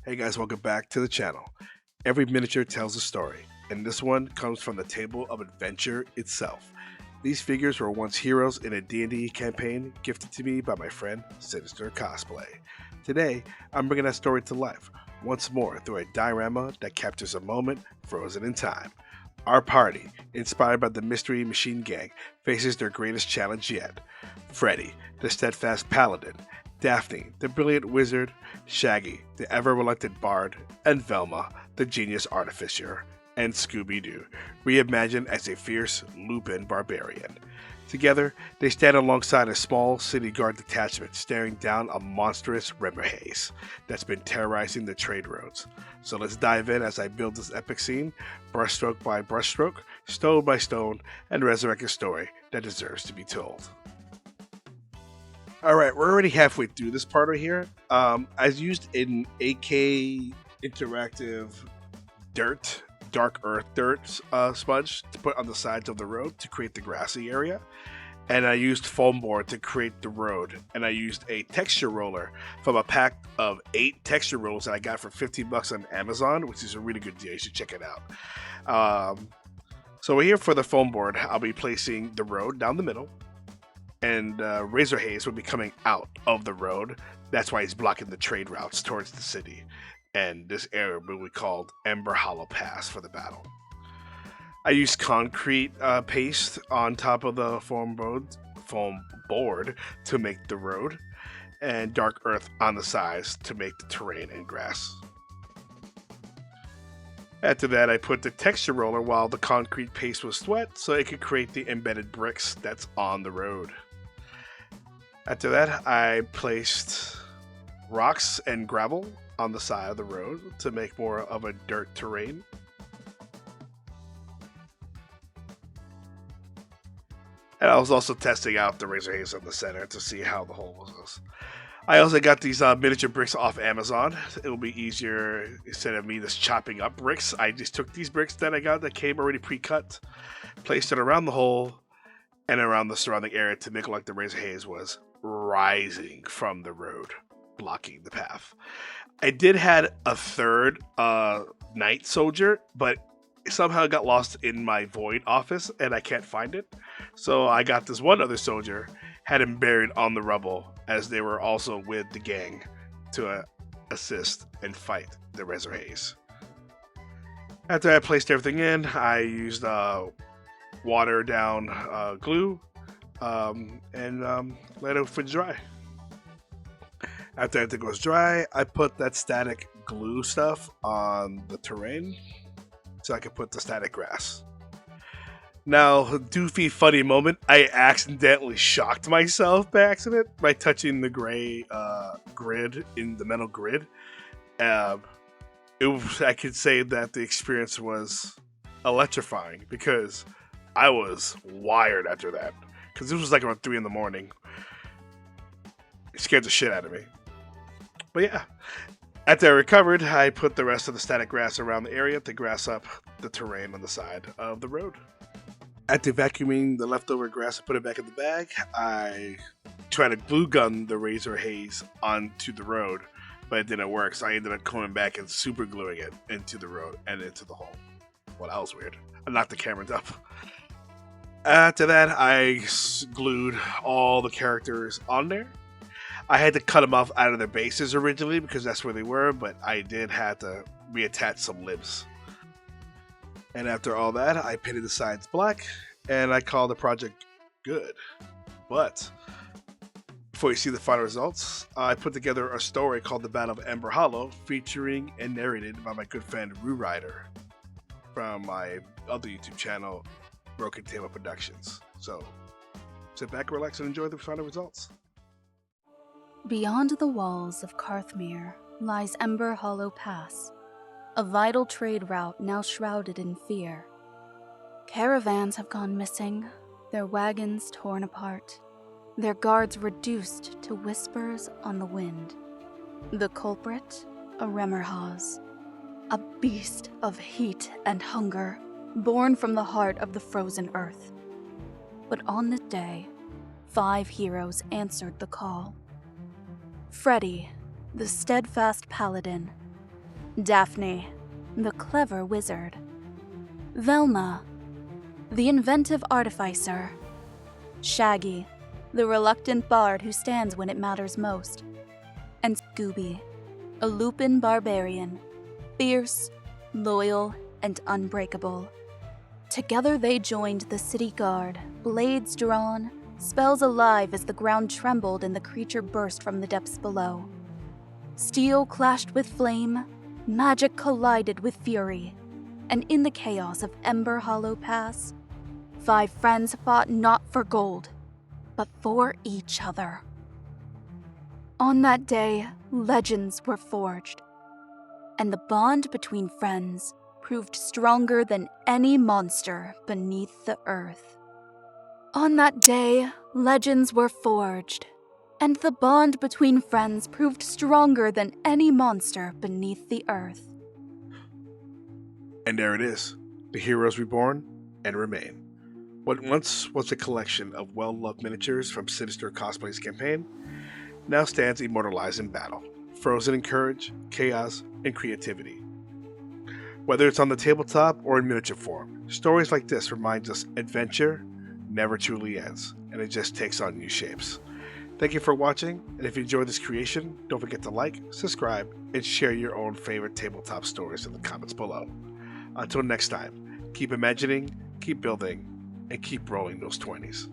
Hey guys, welcome back to the channel. Every miniature tells a story, and this one comes from the table of adventure itself. These figures were once heroes in a D&D campaign gifted to me by my friend Sinister Cosplay. Today, I'm bringing that story to life once more through a diorama that captures a moment frozen in time. Our party, inspired by the Mystery Machine Gang, faces their greatest challenge yet. Freddy, the steadfast paladin, Daphne, the brilliant wizard, Shaggy, the ever-reluctant bard, and Velma, the genius artificer, and Scooby reimagined as a fierce Lupin Barbarian. Together, they stand alongside a small city guard detachment staring down a monstrous Remorhaze that's been terrorizing the trade roads. So let's dive in as I build this epic scene, brushstroke by brushstroke, stone by stone, and resurrect a story that deserves to be told. All right, we're already halfway through this part right here. I used an AK interactive dirt, dark earth dirt smudge to put on the sides of the road to create the grassy area. And I used foam board to create the road. And I used a texture roller from a pack of 8 texture rollers that I got for $15 on Amazon, which is a really good deal. You should check it out. So we're here for the foam board. I'll be placing the road down the middle. And Razorhaze will be coming out of the road. That's why he's blocking the trade routes towards the city. And this area will be called Ember Hollow Pass for the battle. I used concrete paste on top of the foam board to make the road, and dark earth on the sides to make the terrain and grass. After that, I put the texture roller while the concrete paste was wet so it could create the embedded bricks that's on the road. After that, I placed rocks and gravel on the side of the road to make more of a dirt terrain. And I was also testing out the Razorhaze in the center to see how the hole was. I also got these miniature bricks off Amazon. It'll be easier instead of me just chopping up bricks. I just took these bricks that I got that came already pre-cut, placed it around the hole and around the surrounding area to make it like the Razorhaze was rising from the road, blocking the path. I did had a third night soldier, but somehow it got lost in my void office and I can't find it. So I got this one other soldier, had him buried on the rubble as they were also with the gang to assist and fight the Razorhaze. After I placed everything in, I used water down glue and let it dry. After everything goes dry, I put that static glue stuff on the terrain so I could put the static grass. Now, doofy funny moment, I accidentally shocked myself by accident by touching the gray grid in the metal grid. I could say that the experience was electrifying because I was wired after that. Because this was like around 3 in the morning. It scared the shit out of me. But yeah, after I recovered, I put the rest of the static grass around the area to grass up the terrain on the side of the road. After vacuuming the leftover grass and put it back in the bag, I tried to glue gun the Razorhaze onto the road, but it didn't work, so I ended up coming back and super gluing it into the road and into the hole. Well, that was weird. I knocked the cameras up. After that, I glued all the characters on there. I had to cut them off out of their bases originally because that's where they were, but I did have to reattach some limbs. And after all that, I painted the sides black, and I called the project good. But before you see the final results, I put together a story called The Battle of Ember Hollow, featuring and narrated by my good friend Rue Rider from my other YouTube channel, Broken Table Productions. So sit back, relax, and enjoy the final results. Beyond the walls of Karthmere lies Ember Hollow Pass, a vital trade route now shrouded in fear. Caravans have gone missing, their wagons torn apart, their guards reduced to whispers on the wind. The culprit, a Remorhaze, a beast of heat and hunger, born from the heart of the frozen earth. But on this day, 5 heroes answered the call. Freddy, the steadfast paladin, Daphne, the clever wizard. Velma, the inventive artificer. Shaggy, the reluctant bard who stands when it matters most. And Scooby, a Lupin Barbarian, fierce, loyal, and unbreakable. Together they joined the city guard, blades drawn, spells alive as the ground trembled and the creature burst from the depths below. Steel clashed with flame, magic collided with fury, and in the chaos of Ember Hollow Pass, 5 friends fought not for gold, but for each other. On that day, legends were forged, and the bond between friends proved stronger than any monster beneath the earth. On that day, legends were forged, and the bond between friends proved stronger than any monster beneath the earth. And there it is, the heroes reborn and remain. What once was a collection of well-loved miniatures from Sinister Cosplay's campaign now stands immortalized in battle, frozen in courage, chaos, and creativity. Whether it's on the tabletop or in miniature form, stories like this remind us adventure never truly ends, and it just takes on new shapes. Thank you for watching, and if you enjoyed this creation, don't forget to like, subscribe, and share your own favorite tabletop stories in the comments below. Until next time, keep imagining, keep building, and keep rolling those 20s.